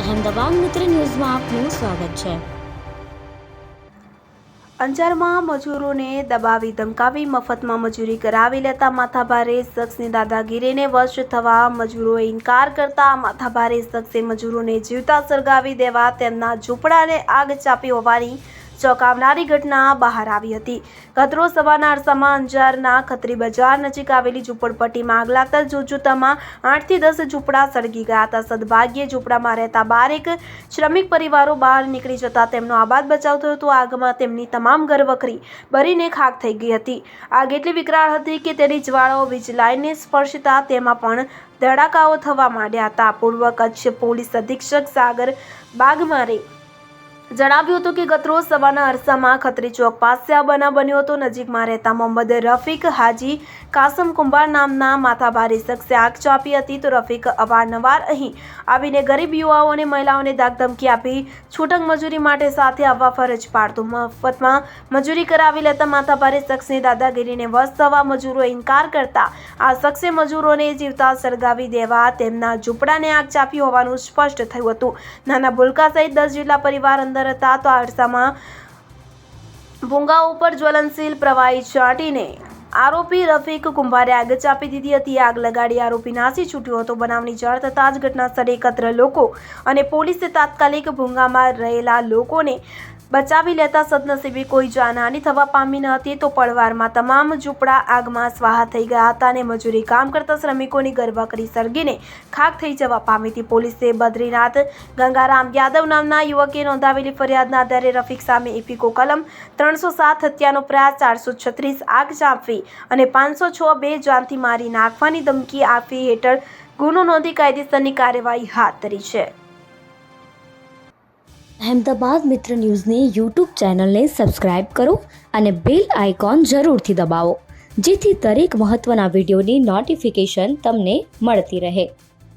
અહેમદાબાદ મિત્ર ન્યૂઝમાં આપનું સ્વાગત છે। અંજારમાં મજૂરોને દબાવી ધમકાવી મફતમાં મજૂરી કરાવી લેતા માથાભારે શખ્સની દાદાગીરીને વશ થવા મજૂરોએ ઇનકાર કરતા માથાભારે શખ્સે મજૂરોને જીવતા સળગાવી દેવા તેમના ઝૂંપડાને આગ ચાપી હોવાની ચોંકાવનારી ઘટના બહાર આવી હતી। ગતરોજ સવારના અરસામાં અંજારના ખત્રી બજાર નજીક આવેલી ઝૂંપડપટ્ટીમાં આગ લાગતા જોતજોતામાં 8 થી 10 ઝૂંપડા સળગી ગયા હતા। સદભાગ્યે ઝૂંપડામાં રહેતા 12 શ્રમિક પરિવારો બહાર નીકળી જતા તેમનો આબાદ બચાવ થયો હતો। આગમાં તેમની તમામ ઘરવખરી બળીને ખાખ થઈ ગઈ હતી। આગ એટલી વિકરાળ હતી કે તેની જ્વાળાઓ વીજ લાઇનને સ્પર્શતા તેમાં પણ ધડાકાઓ થવા માંડ્યા હતા। પૂર્વ કચ્છ પોલીસ અધિક્ષક સાગર બાગમારે જણાવ્યું હતું કે ગતરોજ સવારના અરસામાં ખત્રી ચોક પાસે આ બનાવ બન્યો હતો। નજીકમાં રહેતા મોહમ્મદ રફીક હાજી કાસમ કુંભાર નામના માથાભારે શખ્સે આગ ચાપી હતી તો રફીક અવારનવાર અહીં આવીને ગરીબ યુવાઓ અને મહિલાઓને ધાકધમકી આપી છૂટક મજૂરી માટે સાથે આવવા ફરજ પાડતો। મફતમાં મજૂરી કરાવી લેતા માથાભારે શખ્સની દાદાગીરીને વશ થવા મજૂરોએ ઇનકાર કરતા આ શખ્સે મજૂરોને જીવતા સળગાવી દેવા તેમના ઝૂંપડાને આગ ચાપી હોવાનું સ્પષ્ટ થયું હતું। નાના ભૂલકા સહિત 10 જેટલા પરિવાર અંદર હતા તો અરસામાં ભૂંગા ઉપર જ્વલનશીલ પ્રવાહી છાંટીને આરોપી રફીક કુંભારે આગ ચાપી દીધી હતી। આગ લગાડી આરોપી નાસી છૂટ્યો હતો। બનાવની જાણ થતાં જ ઘટના સ્થળે એકત્ર લોકો અને પોલીસે તાત્કાલિક ભૂંગામાં રહેલા લોકોને બચાવી લેતા સદનસીબે કોઈ જાનહાનિ થવા પામી ન હતી તો પળવારમાં તમામ ઝૂંપડા આગમાં સ્વાહા થઈ ગયા હતા અને મજૂરી કામ કરતા શ્રમિકોની ઘરવખરી સળગીને ખાખ થઈ જવા પામી હતી। પોલીસે બદ્રીનાથ ગંગારામ યાદવ નામના યુવકે નોંધાવેલી ફરિયાદના આધારે રફીક સામે ઇફીકો કલમ 307 હત્યાનો પ્રયાસ 436 આગ ચાંપવી અને 506 જાનથી મારી નાખવાની ધમકી આપવી હેઠળ ગુનો નોંધી કાયદેસરની કાર્યવાહી હાથ ધરી છે। અહેમદાબાદ મિત્ર ન્યૂઝની યુટ્યુબ ચેનલને સબસ્ક્રાઇબ કરો અને બેલ આઇકોન જરૂરથી દબાવો, જેથી દરેક મહત્ત્વના વિડીયોની નોટિફિકેશન તમને મળતી રહે।